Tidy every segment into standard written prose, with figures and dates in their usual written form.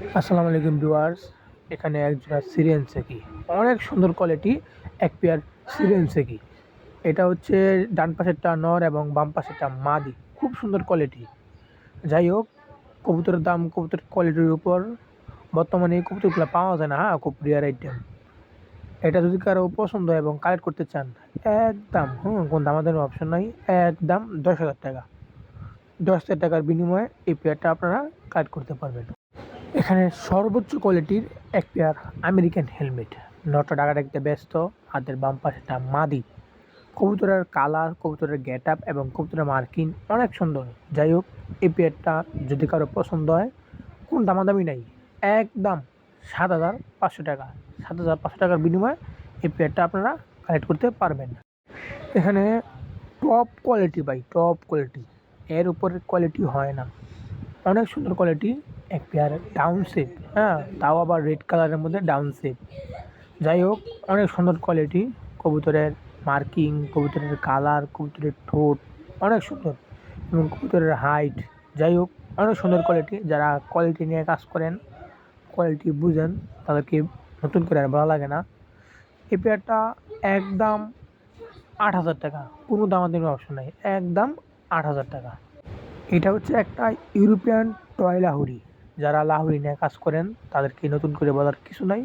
আসসালামু আলাইকুম ভিউয়ার্স। এখানে এক জোড়া সিরিয়ান সেকি, অনেক সুন্দর কোয়ালিটি, এক পেয়ার সিরিয়ান সেকি। এটা হচ্ছে ডান পাশেরটা নর এবং বাম পাশেরটা মাদি, খুব সুন্দর কোয়ালিটি। যাই হোক, কবুতরের দাম কবুতরের কোয়ালিটির উপর। বর্তমানে এই কবুতরগুলো পাওয়া যায় না, হ্যাঁ, খুব রেয়ার আইটেম। এটা যদি কারো পছন্দ হয় এবং কালেক্ট করতে চান, একদম কোন দামাদামি অপশন নাই, একদম 10,000 টাকা। 10,000 টাকার বিনিময়ে এই পেয়ারটা আপনারা কালেক্ট করতে পারবেন। এখানে সর্বোচ্চ কোয়ালিটির এক পেয়ার আমেরিকান হেলমেট, নটা ডাকাডাকিতে ব্যস্ত, হাতের বাম পাশেটা মাদি। কবুতরের কালার, কবুতরের গেট আপ এবং কবুতরের মার্কিং অনেক সুন্দর। যাই হোক, এই পেয়ারটা যদি কারো পছন্দ হয়, কোন দামাদামি নাই, একদম 7,500 টাকা। 7,500 টাকার বিনিময়ে এই পেয়ারটা আপনারা কালেক্ট করতে পারবেন। এখানে টপ কোয়ালিটি ভাই, টপ কোয়ালিটি, এর উপরের কোয়ালিটি হয় না। অনেক সুন্দর কোয়ালিটি এক পেয়ার ডাউন সেপ, হ্যাঁ, তাও আবার রেড কালারের মধ্যে ডাউন সেপ। যাই হোক, অনেক সুন্দর কোয়ালিটি। কবুতরের মার্কিং, কবুতরের কালার, কবুতরের ঠোঁট অনেক সুন্দর এবং কবুতরের হাইট। যাই হোক, অনেক সুন্দর কোয়ালিটি। যারা কোয়ালিটি নিয়ে কাজ করেন, কোয়ালিটি বুঝেন, তাদেরকে নতুন করে আর ভালো লাগে না। এই পেয়ারটা একদম 8,000 টাকা, কোনো দামাদামি অপশন নাই, একদম 8,000 টাকা। এটা হচ্ছে একটা ইউরোপিয়ান টয় লাহুরি। যারা লাহুরি নিয়ে কাজ করেন তাদেরকে নতুন করে বলার কিছু নাই।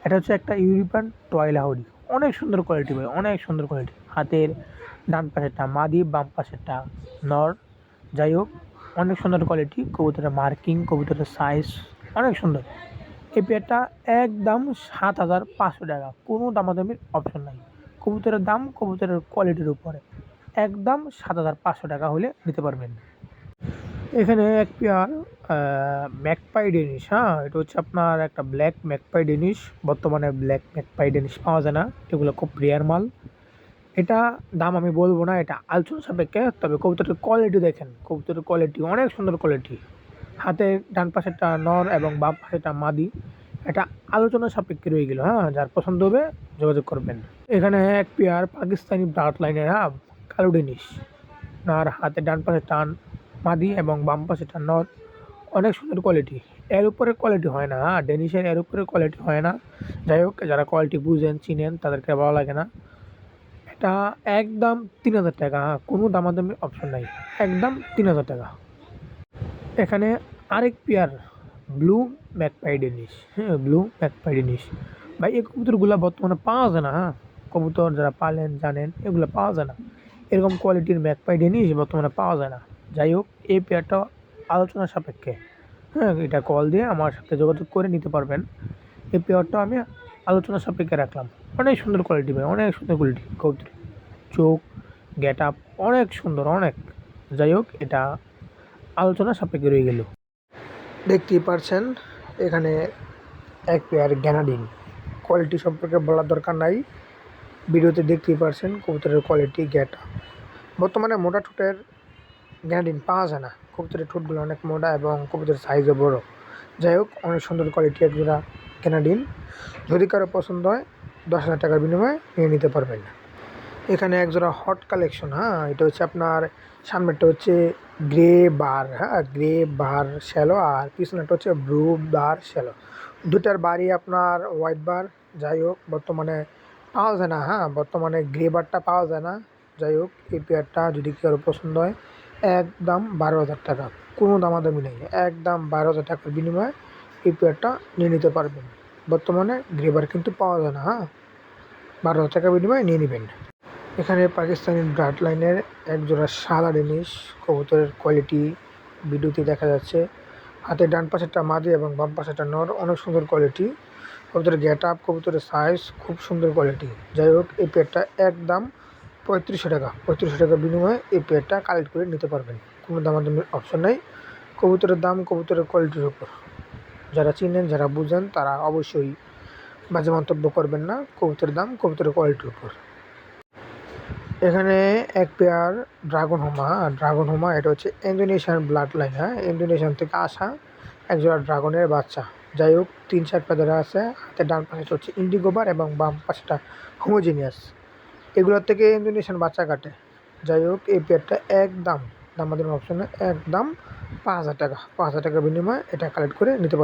এটা হচ্ছে একটা ইউরোপিয়ান টয় লাহুরি, অনেক সুন্দর কোয়ালিটি ভাই, অনেক সুন্দর কোয়ালিটি। হাতের ডান পাশেরটা মাদি, বাম পাশেরটা নর। যাই হোক, অনেক সুন্দর কোয়ালিটি। কবুতরের মার্কিং, কবুতরের সাইজ অনেক সুন্দর। এই পেয়ারটা একদম 7,500 টাকা, কোনো দামাদামির অপশন নাই। কবুতরের দাম কবুতরের কোয়ালিটির উপরে, একদম 7,500 টাকা হলে নিতে পারবেন। এখানে এক পেয়ার ম্যাকপাই ডেনিশ, হ্যাঁ, এটা হচ্ছে আপনার একটা ব্ল্যাক ম্যাকপাই ডেনিশ। বর্তমানে ব্ল্যাক ম্যাকপাই ডেনিশ পাওয়া যায় না, এগুলো খুব রেয়ার মাল। এটা দাম আমি বলবো না, এটা আলোচনা সাপেক্ষে। তবে কবুতরের কোয়ালিটি দেখেন, কবুতরের কোয়ালিটি অনেক সুন্দর কোয়ালিটি। হাতে ডান পাশেরটা নর এবং বাম পাশেরটা মাদি। এটা আলোচনা সাপেক্ষে রয়ে গেল, হ্যাঁ, যার পছন্দ হবে যোগাযোগ করবেন। এখানে এক পেয়ার পাকিস্তানি ব্লাড লাইনের, হ্যাঁ, কালো ডেনিশ। আর হাতে ডান পাশে টান মাদি এবং বাম পাশে টান নর, অনেক সুন্দর কোয়ালিটি। এর উপরে কোয়ালিটি হয় না, হ্যাঁ, ডেনিশের এর উপরে কোয়ালিটি হয় না। যাই হোক, যারা কোয়ালিটি বুঝেন চিনেন তাদেরকে ভালো লাগে না। এটা একদম 3,000 টাকা, হ্যাঁ, কোনো দামাদামি অপশন নাই, একদম 3,000 টাকা। এখানে আরেক পেয়ার ব্লু ম্যাকপাই ডেনিশ, হ্যাঁ, ব্লু ম্যাকপাই ডেনিশ। ভাই, এই কবুতরগুলো বর্তমানে পাওয়া যায় না, হ্যাঁ। কবুতর যারা পালেন জানেন, এগুলো পাওয়া যায় না। এরকম কোয়ালিটির ম্যাকপাই ডেনিশ বর্তমানে পাওয়া যায় না। যাই হোক, এই পেয়ারটা আলোচনা সাপেক্ষে, হ্যাঁ, এটা কল দিয়ে আমার সাথে যোগাযোগ করে নিতে পারবেন। এই পেয়ারটা আমি আলোচনা সাপেক্ষে রাখলাম। অনেক সুন্দর কোয়ালিটি ভাই, অনেক সুন্দর কোয়ালিটি। কবুতর চোখ, গেট আপ অনেক সুন্দর, অনেক। যাই হোক, এটা আলোচনা সাপেক্ষে রয়ে গেল। দেখতেই পারছেন এখানে এক পেয়ার গ্যানাডিন। কোয়ালিটি সম্পর্কে বলার দরকার নাই, ভিডিওতে দেখতেই পারছেন কবুতরের কোয়ালিটি, গেট আপ। বর্তমানে মোটা ঠোঁটের গ্যানাডিন পাওয়া যায় না, কবুতরের ঠোঁটগুলো অনেক মোটা এবং কবুতরের সাইজও বড়। যাই হোক, অনেক সুন্দর কোয়ালিটি এক জোড়া গ্যানাডিন। যদি কারো পছন্দ হয়, 10,000 টাকার বিনিময়ে নিয়ে নিতে পারবেন। এখানে এক জোড়া হট কালেকশন, হ্যাঁ, এটা হচ্ছে আপনার সামনেরটা হচ্ছে গ্রে বার, হ্যাঁ, গ্রে বার শ্যালো, আর পিছনেরটা হচ্ছে ব্লু বার শ্যালো। দুটার বারই আপনার হোয়াইট বার। যাই হোক, বর্তমানে পাওয়া যায় না, হ্যাঁ, বর্তমানে গ্রে বারটা পাওয়া যায় না। যাই হোক, এই পেয়ারটা যদি কারো পছন্দ হয়, একদম 12,000 টাকা, কোনো দামাদামি নেই, একদম 12,000 টাকার বিনিময়ে এই পেয়ারটা নিয়ে নিতে পারবেন। বর্তমানে গ্রে বার কিন্তু পাওয়া যায় না, হ্যাঁ, 12,000 টাকার বিনিময়ে নিয়ে নেবেন। এখানে পাকিস্তানি ব্লাড লাইনের এক জোড়া সাদা ডেনিশ। কবুতরের কোয়ালিটি ভিডিওতে দেখা যাচ্ছে। হাতের ডান পাশেরটা মাদি এবং বাম পাশেরটা নর, অনেক সুন্দর কোয়ালিটি। কবুতরের গেট আপ, কবুতরের সাইজ খুব সুন্দর কোয়ালিটি। যাই হোক, এই পেয়ারটা একদম 3500 টাকা। 3500 টাকার বিনিময়ে এই পেয়ারটা কালেক্ট করে নিতে পারবেন, কোনো দামাদামির অপশন নেই। কবুতরের দাম কবুতরের কোয়ালিটির উপর। যারা চিনেন, যারা বুঝেন, তারা অবশ্যই বাজে মন্তব্য করবেন না। কবুতরের দাম কবুতরের কোয়ালিটির উপর। এখানে এক পেয়ার ড্রাগন হোমা, ড্রাগন হোমা, এটা হচ্ছে ইন্দোনেশিয়ান ব্লাড লাইন, হ্যাঁ, ইন্দোনেশিয়ান থেকে আসা একজোড়া ড্রাগনের বাচ্চা। যাই হোক, 3-4 পেয়ারা আছে। হাতে ডান পাশে হচ্ছে ইন্ডিগোবার এবং বাম পাশেটা হোমোজিনিয়াস। এগুলোর থেকে ইন্দোনেশিয়ান বাচ্চা কাটে। যাই হোক, এই পেয়ারটা একদম দামাদামি অপশনে একদম 5,000 টাকা। 5,000 টাকার বিনিময়ে এটা কালেক্ট করে নিতে পারবেন।